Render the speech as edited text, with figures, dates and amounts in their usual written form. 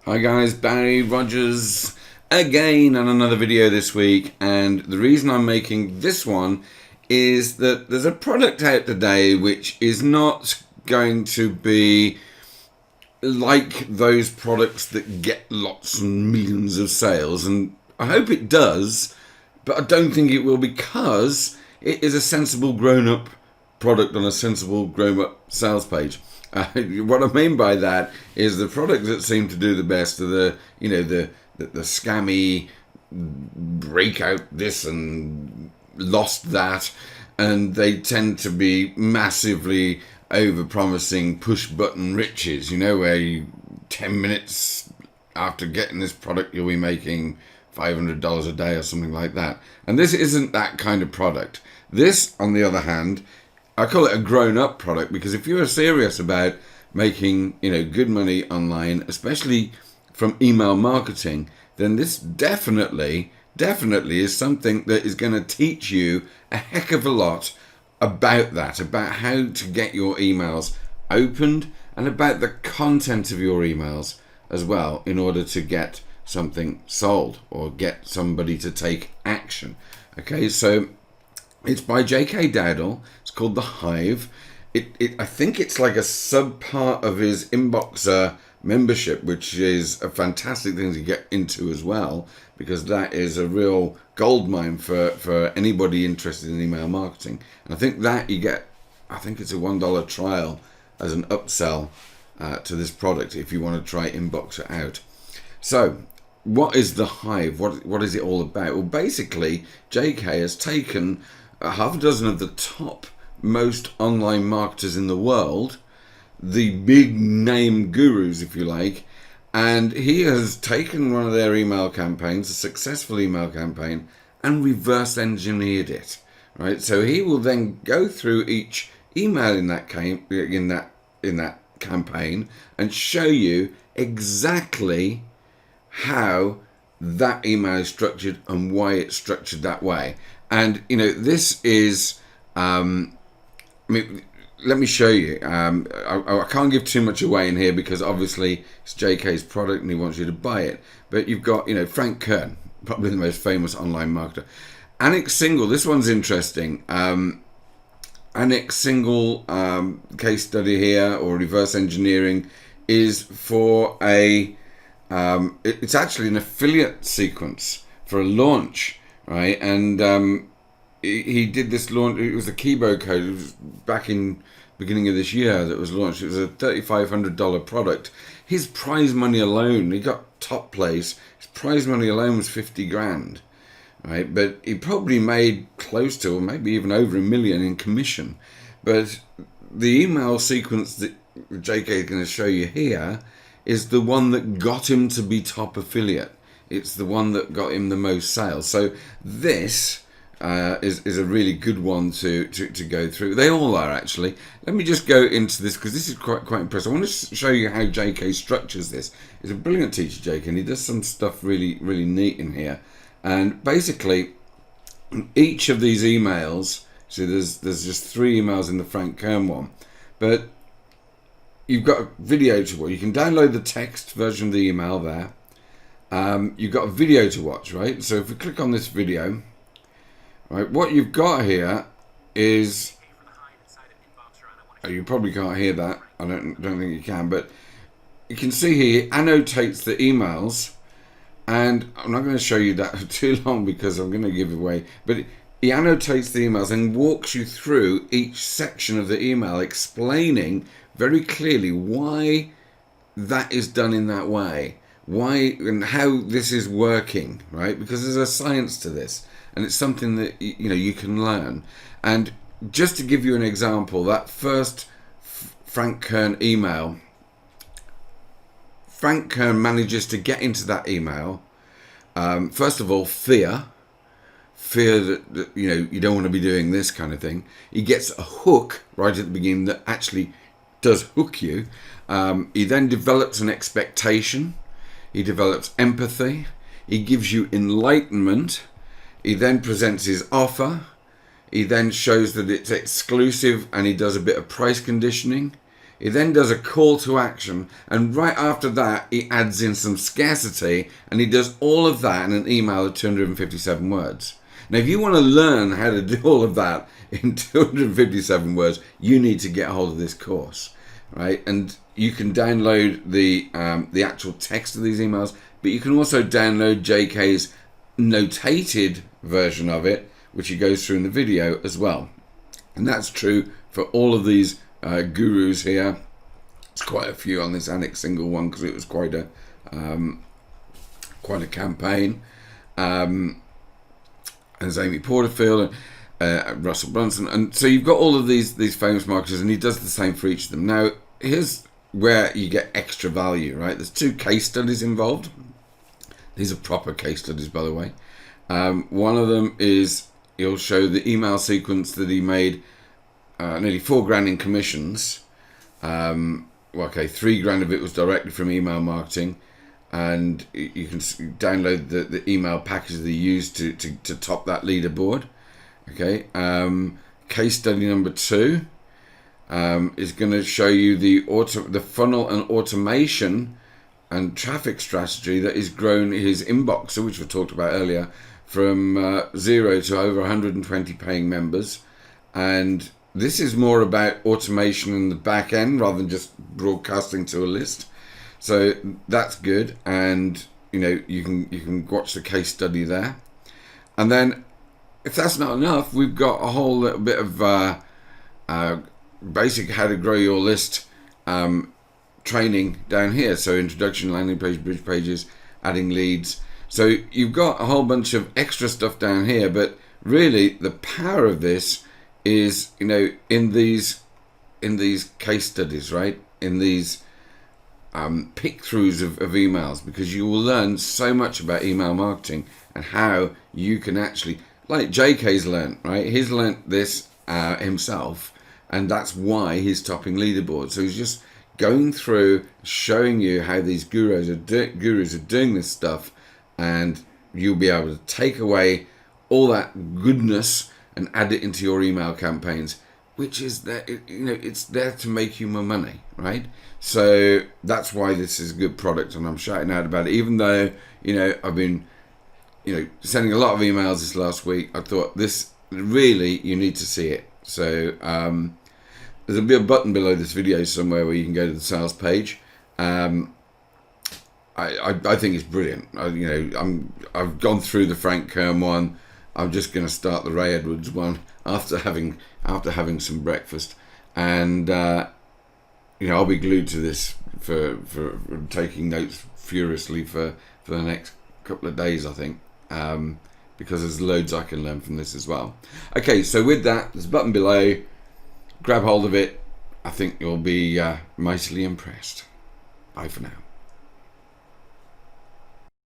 Hi guys, Barry Rogers again on another video this week, and the reason I'm making this one is that there's a product out today which is not going to be like those products that get lots and millions of sales, and I hope it does, but I don't think it will, because it is a sensible grown-up product on a sensible grown-up sales page. What I mean by that is the products that seem to do the best are the scammy breakout this and lost that, and they tend to be massively over-promising push-button riches. You know, where 10 minutes after getting this product you'll be making $500 a day or something like that. And this isn't that kind of product. This, on the other hand, I call it a grown-up product, because if you're serious about making, good money online, especially from email marketing, then this definitely is something that is going to teach you a heck of a lot about that, about how to get your emails opened, and about the content of your emails as well, in order to get something sold or get somebody to take action. Okay, so it's by JayKay Dowdall. It's called The Hive. I think it's like a sub-part of his Inboxer membership, which is a fantastic thing to get into as well, because that is a real goldmine for anybody interested in email marketing. And I think that you get, I think it's a $1 trial as an upsell to this product if you want to try Inboxer out. So, what is The Hive? What is it all about? Well, basically, JayKay has taken half a dozen of the top most online marketers in the world, the big name gurus, if you like, and he has taken one of their email campaigns, a successful email campaign, and reverse engineered it. Right, so he will then go through each email in that campaign and show you exactly how that email is structured and why it's structured that way. And this is let me show you. I can't give too much away in here, because obviously it's JayKay's product and he wants you to buy it. But you've got Frank Kern, probably the most famous online marketer. Annex Single, this one's interesting. Annex Single case study here, or reverse engineering, is for it's actually an affiliate sequence for a launch, right? And he did this launch. It was the Kibo code. It was back in beginning of this year that was launched. It was a $3,500 product. His prize money alone, he got top place. His prize money alone was 50 grand, right? But he probably made close to, or maybe even over $1 million in commission. But the email sequence that JayKay is going to show you here is the one that got him to be top affiliate. It's the one that got him the most sales. So this is a really good one to go through. They all are, actually. Let me just go into this, because this is quite impressive. I want to show you how JayKay structures this. He's a brilliant teacher, JayKay, and he does some stuff really neat in here. And basically, each of these emails, see, there's just 3 emails in the Frank Kern one, but you've got a video to watch. You can download the text version of the email there. You've got a video to watch, right? So if we click on this video, right, what you've got here is, oh, you probably can't hear that. I don't think you can, but you can see here he annotates the emails, and I'm not going to show you that too long because I'm going to give away, but he annotates the emails and walks you through each section of the email, explaining very clearly why that is done in that way, why and how this is working, right? Because there's a science to this, and it's something that you can learn. And just to give you an example, that first Frank Kern email, Frank Kern manages to get into that email. First of all, fear that you don't want to be doing this kind of thing. He gets a hook right at the beginning that actually does hook you. He then develops an expectation. He develops empathy. He gives you enlightenment. He then presents his offer. He then shows that it's exclusive, and he does a bit of price conditioning. He then does a call to action, and right after that, he adds in some scarcity, and he does all of that in an email of 257 words. Now, if you want to learn how to do all of that in 257 words, you need to get a hold of this course, right? And you can download the actual text of these emails, but you can also download JayKay's notated version of it, which he goes through in the video as well. And that's true for all of these gurus here. It's quite a few on this Annex single one because it was quite a campaign. And there's Amy Porterfield and Russell Brunson, and so you've got all of these famous marketers, and he does the same for each of them. Now, here's where you get extra value, right? There's 2 case studies involved. These are proper case studies, by the way. One of them is he'll show the email sequence that he made nearly $4,000 in commissions. Okay, $3,000 of it was directly from email marketing, and you can download the email package that he used to top that leaderboard. Okay, case study number 2 is going to show you the funnel and automation and traffic strategy that has grown his inboxer, which we talked about earlier, from 0 to over 120 paying members. And this is more about automation in the back end rather than just broadcasting to a list. So that's good, and you can watch the case study there. And then, if that's not enough, we've got a whole little bit of basic how to grow your list training down here. So introduction, landing page, bridge pages, adding leads. So you've got a whole bunch of extra stuff down here, but really the power of this is in these case studies, right? In these pick throughs of emails, because you will learn so much about email marketing and how you can actually, like JayKay's learned, right? He's learned this himself, and that's why he's topping leaderboards. So he's just going through, showing you how these gurus are doing this stuff, and you'll be able to take away all that goodness and add it into your email campaigns, which is there, it's there to make you more money, right? So that's why this is a good product, and I'm shouting out about it. Even though I've been sending a lot of emails this last week, I thought this really, you need to see it. So there'll be a button below this video somewhere where you can go to the sales page. I think it's brilliant. I've gone through the Frank Kern one. I'm just going to start the Ray Edwards one after having some breakfast, and I'll be glued to this for taking notes furiously for the next couple of days, I think, because there's loads I can learn from this as well. Okay, so with that, there's a button below. Grab hold of it. I think you'll be mightily impressed. Bye for now.